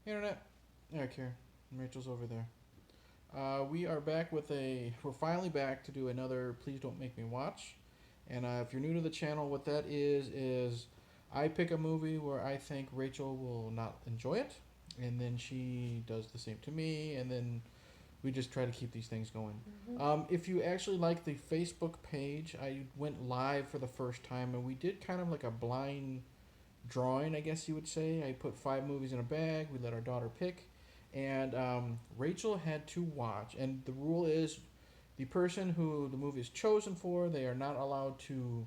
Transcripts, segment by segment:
Internet. Eric here. Rachel's over there. We are back with we're finally back to do another Please Don't Make Me Watch. And if you're new to the channel, what that is I pick a movie where I think Rachel will not enjoy it. And then she does the same to me. And then we just try to keep these things going. Mm-hmm. If you actually like the Facebook page, I went live for the first time. And we did kind of like a blind drawing, I guess you would say. I put 5 movies in a bag. We let our daughter pick. And Rachel had to watch. And the rule is the person who the movie is chosen for, they are not allowed to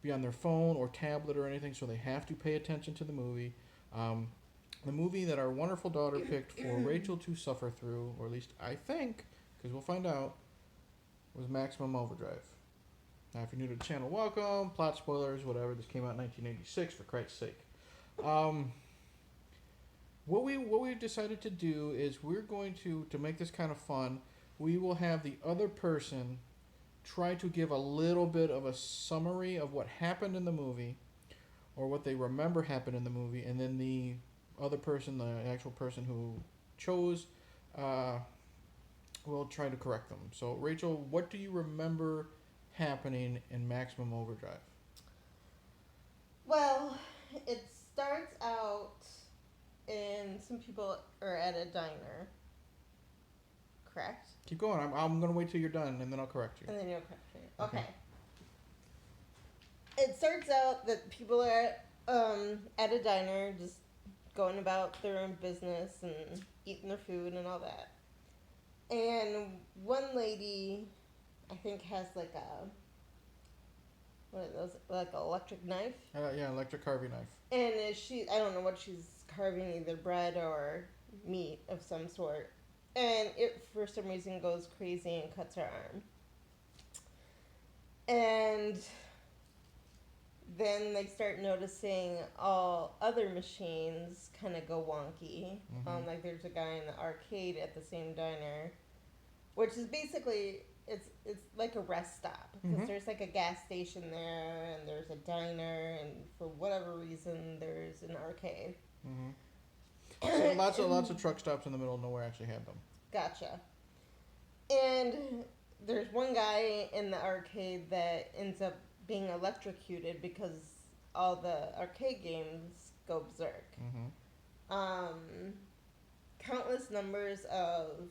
be on their phone or tablet or anything, so they have to pay attention to the movie. The movie that our wonderful daughter picked for Rachel to suffer through, or at least I think, because we'll find out, was Maximum Overdrive. Now, if you're new to the channel, welcome. Plot spoilers, whatever. This came out in 1986, for Christ's sake. What we've decided to do is we're going to make this kind of fun. We will have the other person try to give a little bit of a summary of what happened in the movie, or what they remember happened in the movie, and then the other person, the actual person who chose, will try to correct them. So, Rachel, what do you remember happening in Maximum Overdrive? Well, it starts out and some people are at a diner. Correct? Keep going. I'm going to wait till you're done, and then I'll correct you. And then you'll correct me. Okay. It starts out that people are at a diner just going about their own business and eating their food and all that. And one lady, I think, has like a, what are those, like an electric knife? Yeah, electric carving knife. And I don't know what she's carving, either bread or meat of some sort. And it, for some reason, goes crazy and cuts her arm. And then they start noticing all other machines kind of go wonky. Mm-hmm. Like there's a guy in the arcade at the same diner, which is basically, it's like a rest stop, because there's like a gas station there, and there's a diner, and for whatever reason there's an arcade. Mm-hmm. So lots of truck stops in the middle of nowhere actually had them. Gotcha. And there's one guy in the arcade that ends up being electrocuted because all the arcade games go berserk. Mm-hmm. Countless numbers of,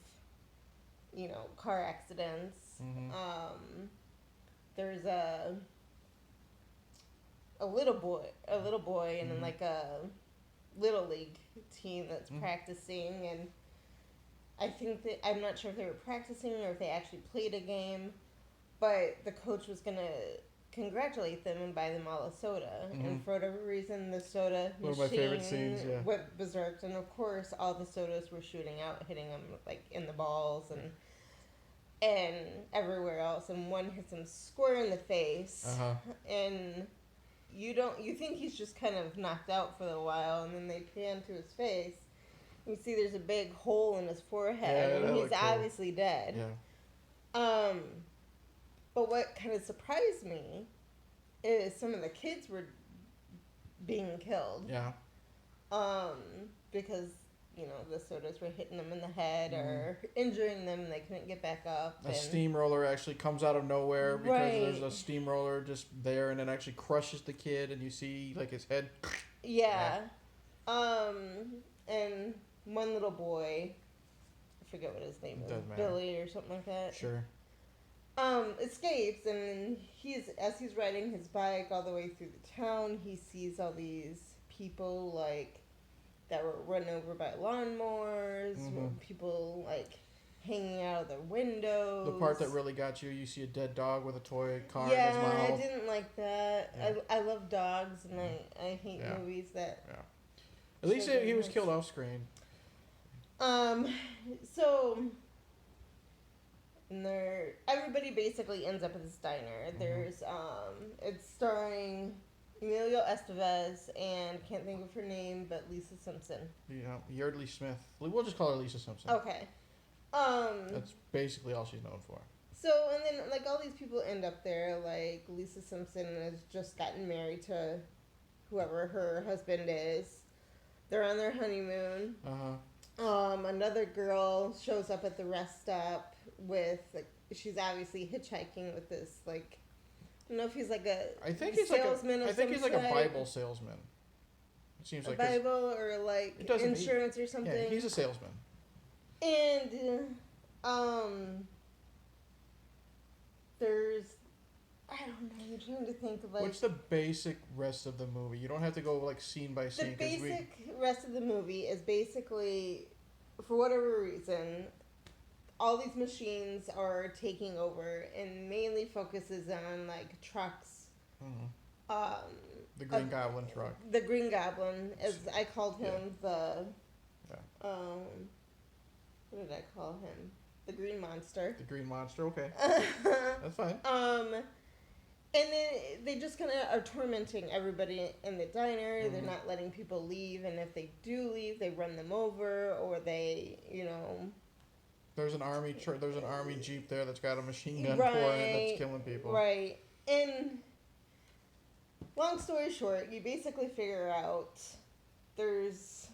car accidents. Mm-hmm. There's a little boy, and then like a little league team that's practicing, and I think that, I'm not sure if they were practicing or if they actually played a game, but the coach was gonna congratulate them and buy them all a soda, and for whatever reason the soda One of my favorite scenes, yeah, went berserk, and of course all the sodas were shooting out, hitting them like in the balls and everywhere else, and one hits him square in the face. And you think he's just kind of knocked out for a while, and then they pan to his face. You see there's a big hole in his forehead, and he's obviously dead. Yeah. But what kind of surprised me is some of the kids were being killed. Yeah. Because, the sodas were hitting them in the head or injuring them, and they couldn't get back up. A steamroller actually comes out of nowhere because there's a steamroller just there, and it actually crushes the kid, and you see like his head. Yeah. And one little boy, I forget what his name is, Billy or something like that. Sure. Escapes, and as he's riding his bike all the way through the town, he sees all these people like that were run over by lawnmowers, people like hanging out of their windows. The part that really got you see a dead dog with a toy car in his Yeah, mouth. I didn't like that. Yeah. I love dogs, and I hate movies that... Yeah. At least he was killed off screen. So... And everybody basically ends up at this diner. There's, it's starring Emilio Estevez and, can't think of her name, but Lisa Simpson. Yeah, Yardley Smith. We'll just call her Lisa Simpson. Okay. That's basically all she's known for. So, and then, like, all these people end up there. Like, Lisa Simpson has just gotten married to whoever her husband is. They're on their honeymoon. Another girl shows up at the rest stop with, like, she's obviously hitchhiking with this, like, I don't know if he's like a I think he's salesman like or I think he's like a some Bible salesman. It seems a like his, Bible or like it doesn't. insurance or something. Yeah, he's a salesman. And there's, I don't know. I'm trying to think of like What's the basic rest of the movie? You don't have to go like scene by the scene. basic rest of the movie is basically, for whatever reason, all these machines are taking over and mainly focuses on like trucks. The Green Goblin truck. The Green Goblin, as I called him, Yeah. what did I call him? The Green Monster. The Green Monster. Okay, that's fine. And then they just kind of are tormenting everybody in the diner. Mm-hmm. They're not letting people leave, and if they do leave, they run them over, or they, There's an army jeep there that's got a machine gun right, pouring it that's killing people. Right. And long story short, you basically figure out there's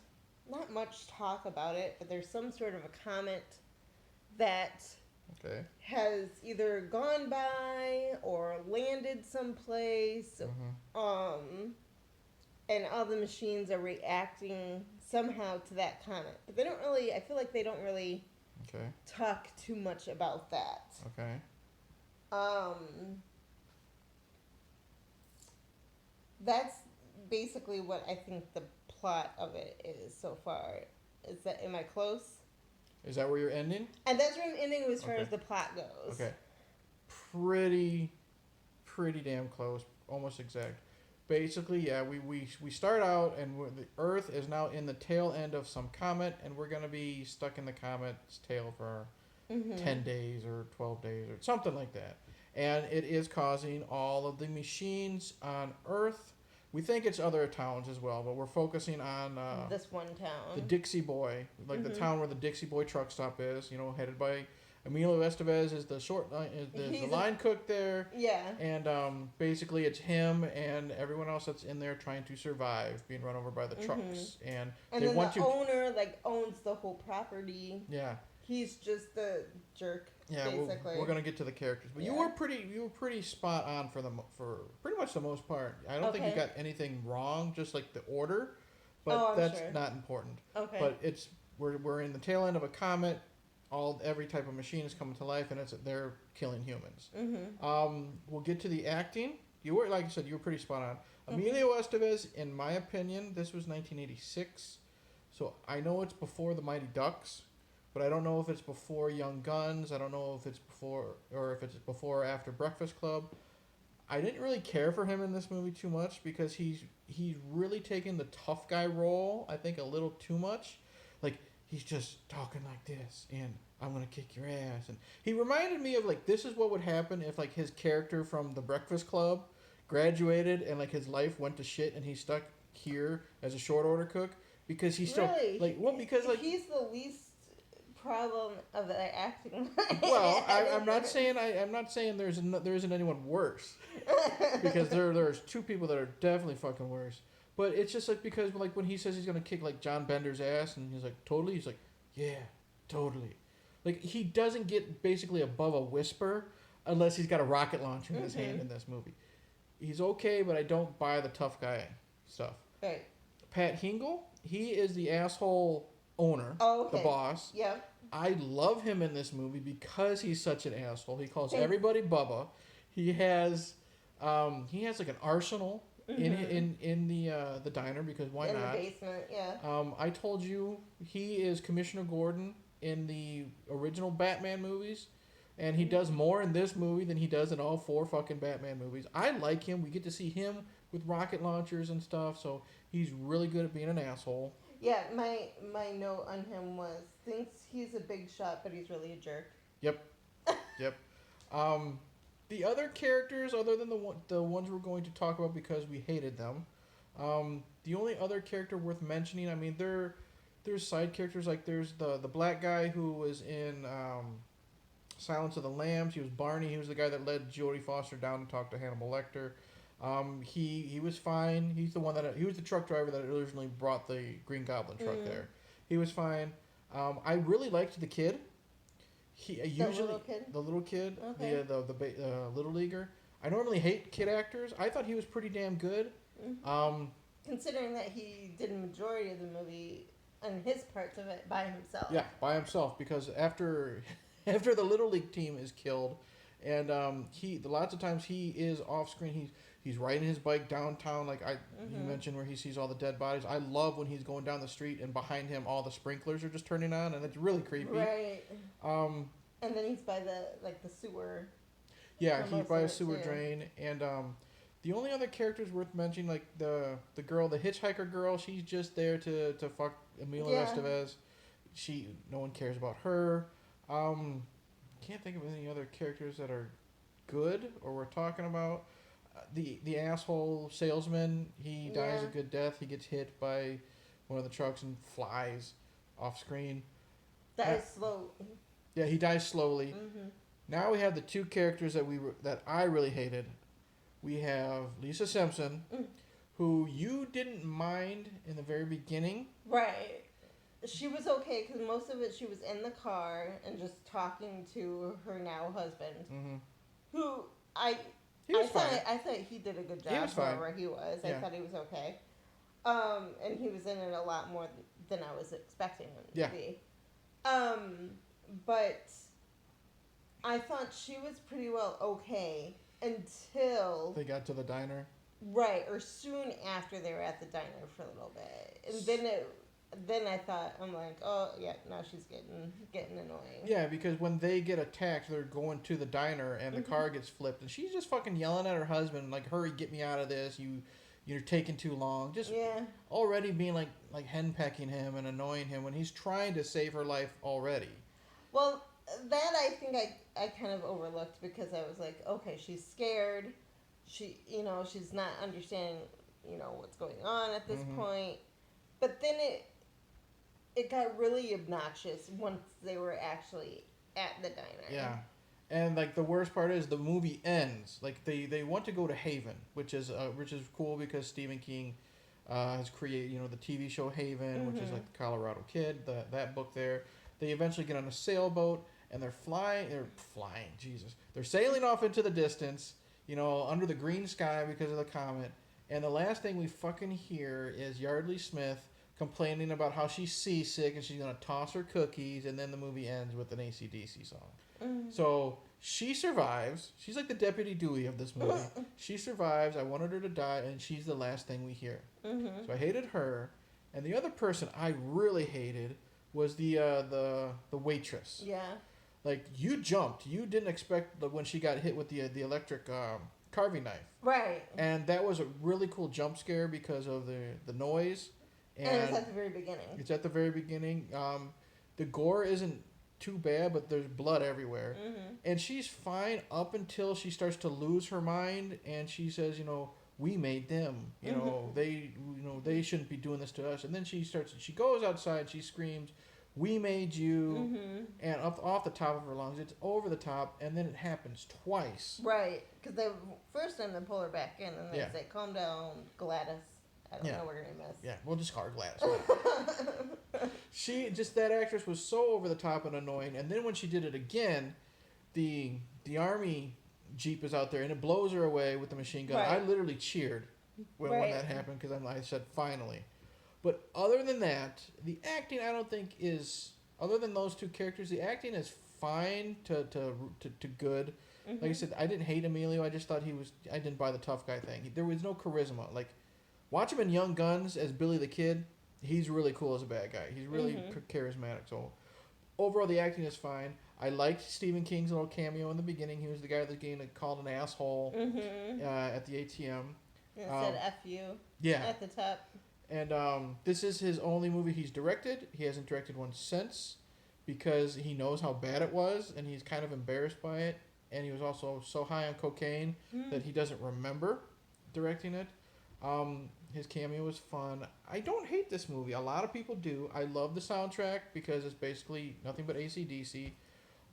not much talk about it, but there's some sort of a comet that has either gone by or landed someplace, and all the machines are reacting somehow to that comet. But they don't really, I feel like they don't really talk too much about that. Okay. That's basically what I think the plot of it is so far. Is that, am I close? Is that where you're ending? And that's where I'm ending as far as the plot goes. Okay. Pretty damn close. Almost exact. Basically, yeah, we start out and the Earth is now in the tail end of some comet, and we're going to be stuck in the comet's tail for 10 days or 12 days or something like that. And it is causing all of the machines on Earth. We think it's other towns as well, but we're focusing on this one town. the Dixie Boy, like the town where the Dixie Boy truck stop is, headed by Emilio Estevez is the line cook there. Yeah. And basically it's him and everyone else that's in there trying to survive, being run over by the trucks. And they then want the owner owns the whole property. Yeah. He's just the jerk. Yeah, basically. we're gonna get to the characters, but you were pretty spot on for pretty much the most part. I don't think you got anything wrong, just like the order, but that's not important. Okay. But we're in the tail end of a comet. Every type of machine is coming to life, and they're killing humans. We'll get to the acting. You were, like I said, you were pretty spot on. Emilio Estevez, in my opinion, this was 1986, so I know it's before the Mighty Ducks. But I don't know if it's before Young Guns. I don't know if it's before or after Breakfast Club. I didn't really care for him in this movie too much because he's really taken the tough guy role, I think, a little too much. Like, he's just talking like this, and I'm going to kick your ass. And he reminded me of, this is what would happen if, his character from The Breakfast Club graduated and, his life went to shit and he's stuck here as a short order cook. Because he's still... Really? He's the least problem of the acting. Well, I'm not saying there isn't anyone worse, because there's two people that are definitely fucking worse. But it's just because when he says he's gonna kick John Bender's ass and he's like totally, he's like yeah, totally. He doesn't get basically above a whisper unless he's got a rocket launcher in his hand in this movie. He's okay, but I don't buy the tough guy stuff. Right. Pat Hingle, he is the asshole owner, the boss. Yeah. I love him in this movie because he's such an asshole. He calls everybody Bubba. He has an arsenal in the diner because why not? In the basement, yeah. I told you he is Commissioner Gordon in the original Batman movies, and he does more in this movie than he does in all 4 fucking Batman movies. I like him. We get to see him with rocket launchers and stuff, so he's really good at being an asshole. Yeah, my note on him was, thinks he's a big shot, but he's really a jerk. Yep. The other characters, other than the ones we're going to talk about because we hated them, the only other character worth mentioning, I mean, there's side characters, there's the black guy who was in Silence of the Lambs. He was Barney. He was the guy that led Jodie Foster down to talk to Hannibal Lecter. He was fine. He was the truck driver that originally brought the Green Goblin truck there. He was fine. I really liked the kid. He usually little kid? the little kid, Okay. the little leaguer. I normally hate kid actors. I thought he was pretty damn good. Hmm. Um, Considering that he did a majority of the movie and his parts of it by himself. yeah, by himself because after after the little league team is killed, and he lots of times he is off screen. He's riding his bike downtown, like you mentioned, where he sees all the dead bodies. I love when he's going down the street and behind him all the sprinklers are just turning on, and it's really creepy. Right. Um, And then he's by the sewer. yeah, For he's most by of a it, sewer too. drain, and the only other characters worth mentioning, like the girl, the hitchhiker girl, she's just there to fuck Emilio Yeah. Estevez. No one cares about her. Can't think of any other characters that are good or we're talking about. The asshole salesman, he dies a Yeah. good death. He gets hit by one of the trucks and flies off screen. That Uh, is slow. Yeah, he dies slowly. Hmm. Now we have the two characters that I really hated. We have Lisa Simpson, Mm. who you didn't mind in the very beginning. Right. She was okay because most of it she was in the car and just talking to her now husband, Mm-hmm. who He was fine. I thought he did a good He job was fine. wherever he was. I Yeah. thought he was okay. And he was in it a lot more than I was expecting him to Yeah. be. But I thought she was pretty well okay until They got to the diner. right or soon after they were at the diner for a little bit, and then I thought I'm like, oh yeah, now she's getting annoying. Yeah, because when they get attacked, they're going to the diner and the car gets flipped, and she's just fucking yelling at her husband like, "Hurry, get me out of this! You're taking too long." Just Yeah. already being like henpecking him and annoying him when he's trying to save her life already. Well, that I think I kind of overlooked because I was like, okay, she's scared. She's not understanding, what's going on at this point. But then it got really obnoxious once they were actually at the diner. Yeah. And like the worst part is the movie ends. Like they want to go to Haven, which is cool because Stephen King has created the TV show Haven, which is like the Colorado Kid, that book there. They eventually get on a sailboat and they're flying. Jesus, they're sailing off into the distance, under the green sky because of the comet. And the last thing we fucking hear is Yardley Smith complaining about how she's seasick and she's gonna toss her cookies, and then the movie ends with an AC/DC song. So she survives. She's like the Deputy Dewey of this movie. She survives. I wanted her to die, and she's the last thing we hear. So I hated her, and the other person I really hated was the waitress. Yeah. Like you jumped. You didn't expect when she got hit with the electric carving knife. Right. And that was a really cool jump scare because of the noise. And it was at the very beginning. It's at the very beginning. The gore isn't too bad, but there's blood everywhere. And she's fine up until she starts to lose her mind, and she says, we made them. They shouldn't be doing this to us. And then she goes outside, she screams, "We made you," and off the top of her lungs. It's over the top, and then it happens twice. Right. Because they first time they pull her back in, and they Yeah. say, "Calm down, Gladys." I don't know what her name is. Yeah, we'll just call her Gladys. That actress was so over the top and annoying. And then when she did it again, the army jeep is out there and it blows her away with the machine gun. Right. I literally cheered when that happened because I said finally. But other than that, the acting I don't think is, other than those two characters, the acting is fine to good. Like I said, I didn't hate Emilio. I just thought I didn't buy the tough guy thing. There was no charisma. Like, watch him in Young Guns as Billy the Kid. He's really cool as a bad guy. He's really charismatic. So overall, the acting is fine. I liked Stephen King's little cameo in the beginning. He was the guy that's getting called an asshole at the ATM. It said "F you" Yeah. at the top. And this is his only movie he's directed. He hasn't directed one since because he knows how bad it was and he's kind of embarrassed by it. And he was also so high on cocaine that he doesn't remember directing it. His cameo was fun. I don't hate this movie. A lot of people do. I love the soundtrack because it's basically nothing but AC/DC.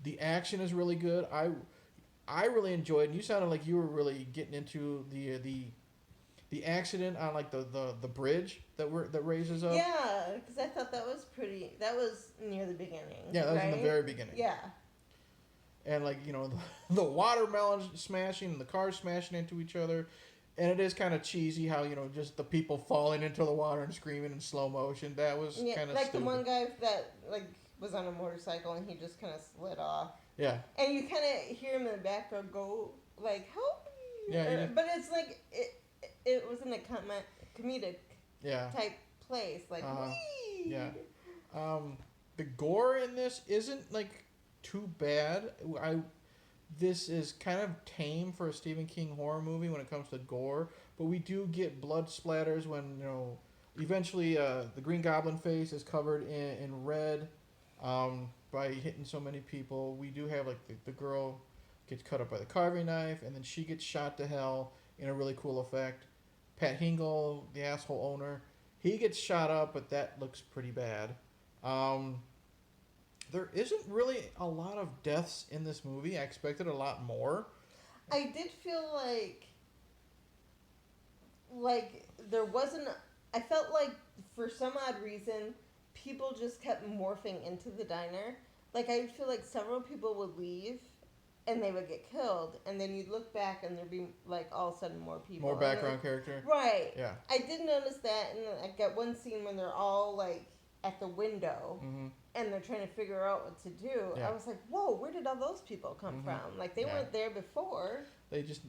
The action is really good. I really enjoyed. And you sounded like you were really getting into the the accident on like the bridge that raises up. Yeah, because I thought that was pretty. That was near the beginning. Yeah, that was in the right? very beginning. Yeah. And like the watermelon smashing and the cars smashing into each other, and it is kind of cheesy how just the people falling into the water and screaming in slow motion. That was kind of like stupid. the one guy that like was on a motorcycle and he just kind of slid off. Yeah. And you kind of hear him in the background go like, "Help me!" Yeah. But it's like it was in a comedic type place, like. Wee! Yeah. The gore in this isn't like too bad. This is kind of tame for a Stephen King horror movie when it comes to gore, but we do get blood splatters when eventually the Green Goblin face is covered in red by hitting so many people. We do have like the girl gets cut up by the carving knife, and then she gets shot to hell in a really cool effect. Pat Hingle, the asshole owner, he gets shot up, but that looks pretty bad. There isn't really a lot of deaths in this movie. I expected a lot more. I did feel like there wasn't. I felt like for some odd reason, people just kept morphing into the diner. Like I feel like several people would leave, and they would get killed, and then you'd look back and there'd be like all of a sudden more people. More background character. Right. Yeah. I did notice that, and I got one scene when they're all like at the window. Mm-hmm. And they're trying to figure out what to do. Yeah. I was like, whoa, where did all those people come from? Like, they weren't there before. They just...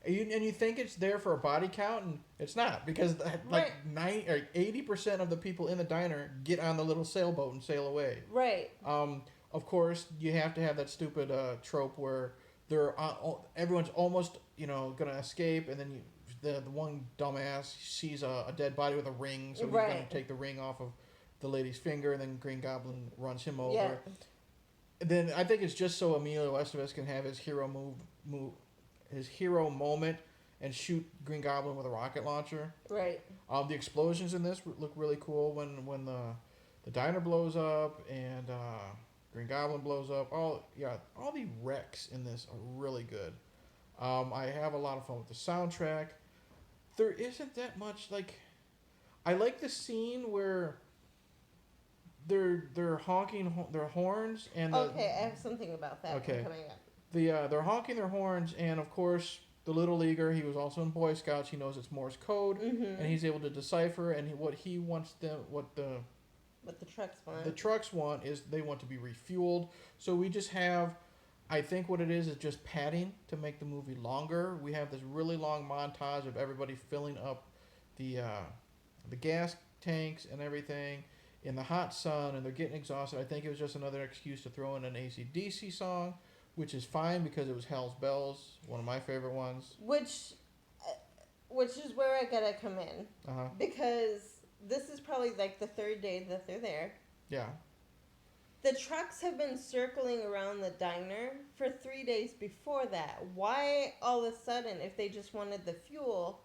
And you think it's there for a body count, and it's not. Because, like, 80% of the people in the diner get on the little sailboat and sail away. Right. Of course, you have to have that stupid trope where everyone's almost, going to escape, and then the one dumbass sees a dead body with a ring, so he's going to take the ring off of the lady's finger, and then Green Goblin runs him over. Yeah. Then I think it's just so Emilio Estevez can have his hero his hero moment and shoot Green Goblin with a rocket launcher. Right. The explosions in this look really cool when the diner blows up and Green Goblin blows up. All the wrecks in this are really good. I have a lot of fun with the soundtrack. There isn't that much I like the scene where they're honking their horns and okay, I have something about that coming up. They're honking their horns, and of course the little leaguer, he was also in Boy Scouts. He knows it's Morse code, and he's able to decipher. And what he wants what the trucks want. The trucks want is they want to be refueled. So we just have, I think what it is just padding to make the movie longer. We have this really long montage of everybody filling up the gas tanks and everything in the hot sun, and they're getting exhausted. I think it was just another excuse to throw in an AC/DC song, which is fine because it was Hell's Bells, one of my favorite ones. Which is where I gotta come in. Because this is probably like the third day that they're there. Yeah. The trucks have been circling around the diner for 3 days before that. Why all of a sudden, if they just wanted the fuel...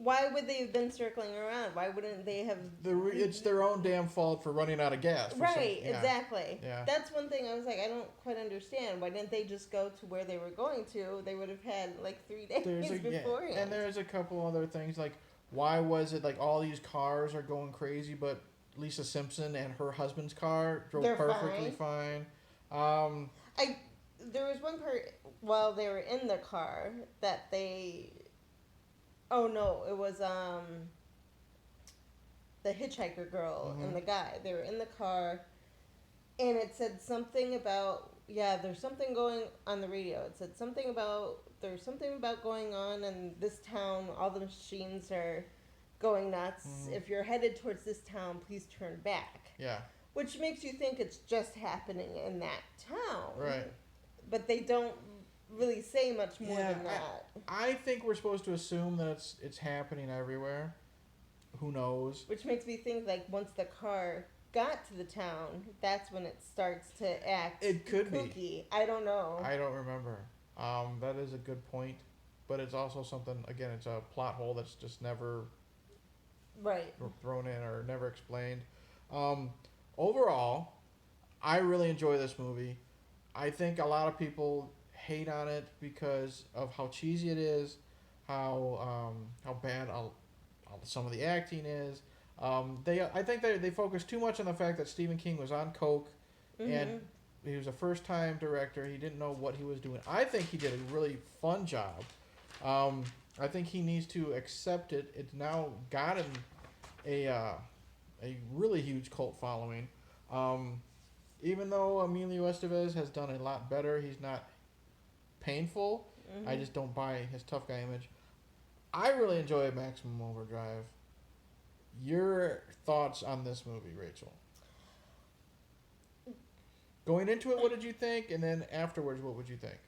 Why would they have been circling around? Why wouldn't they have... It's their own damn fault for running out of gas. Right, exactly. Yeah. That's one thing I was like, I don't quite understand. Why didn't they just go to where they were going to? They would have had like 3 days beforehand. Yeah. And there's a couple other things, like why was it like all these cars are going crazy, but Lisa Simpson and her husband's car drove perfectly fine. There was one part while they were in the car that they... Oh no, it was the hitchhiker girl and the guy. They were in the car, and it said something about there's something going on the radio. It said something about there's something about going on in this town. All the machines are going nuts. If you're headed towards this town, please turn back. Yeah. Which makes you think it's just happening in that town. Right. But they don't really say much more than that. I think we're supposed to assume that it's happening everywhere. Who knows? Which makes me think like once the car got to the town, that's when it starts to act kooky. Be. I don't know. I don't remember. That is a good point. But it's also something, again, it's a plot hole that's just never thrown in or never explained. Overall, I really enjoy this movie. I think a lot of people hate on it because of how cheesy it is, how bad some of the acting is. I think they focus too much on the fact that Stephen King was on coke, and he was a first time director. He didn't know what he was doing. I think he did a really fun job. I think he needs to accept it. It's now gotten a really huge cult following. Even though Emilio Estevez has done a lot better, he's not painful. I just don't buy his tough guy image. I really enjoy Maximum Overdrive. Your thoughts on this movie, Rachel? Going into it, what did you think? And then afterwards, what would you think?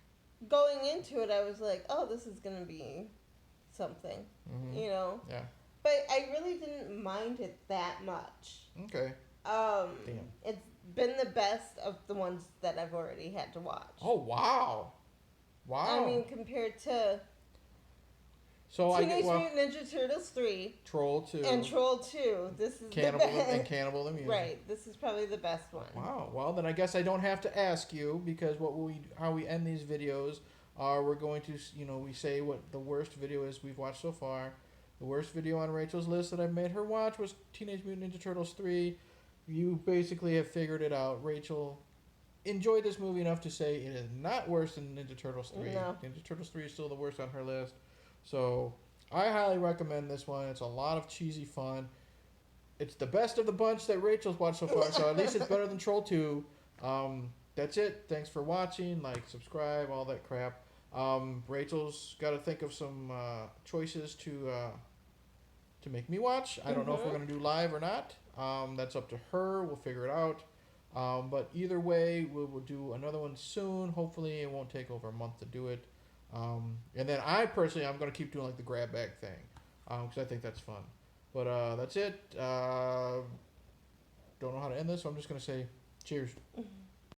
Going into it, I was like, oh, this is going to be something, you know? Yeah. But I really didn't mind it that much. Okay. Damn. It's been the best of the ones that I've already had to watch. Oh, wow. Wow. I mean, compared to so Teenage Mutant Ninja Turtles 3. Troll 2. And Troll 2. This is Cannibal the best. And Cannibal the Music. Right. This is probably the best one. Wow. Well, then I guess I don't have to ask you, because how we end these videos are we're going to, we say what the worst video is we've watched so far. The worst video on Rachel's list that I've made her watch was Teenage Mutant Ninja Turtles 3. You basically have figured it out. Rachel enjoyed this movie enough to say it is not worse than Ninja Turtles 3. No. Ninja Turtles 3 is still the worst on her list. So I highly recommend this one. It's a lot of cheesy fun. It's the best of the bunch that Rachel's watched so far, so at least it's better than Troll 2. That's it. Thanks for watching. Like, subscribe, all that crap. Rachel's got to think of some choices to make me watch. I don't know if we're going to do live or not. That's up to her. We'll figure it out. But either way, we'll do another one soon. Hopefully it won't take over a month to do it. And then I'm going to keep doing like the grab bag thing, because I think that's fun. But that's it. Don't know how to end this, so I'm just going to say cheers.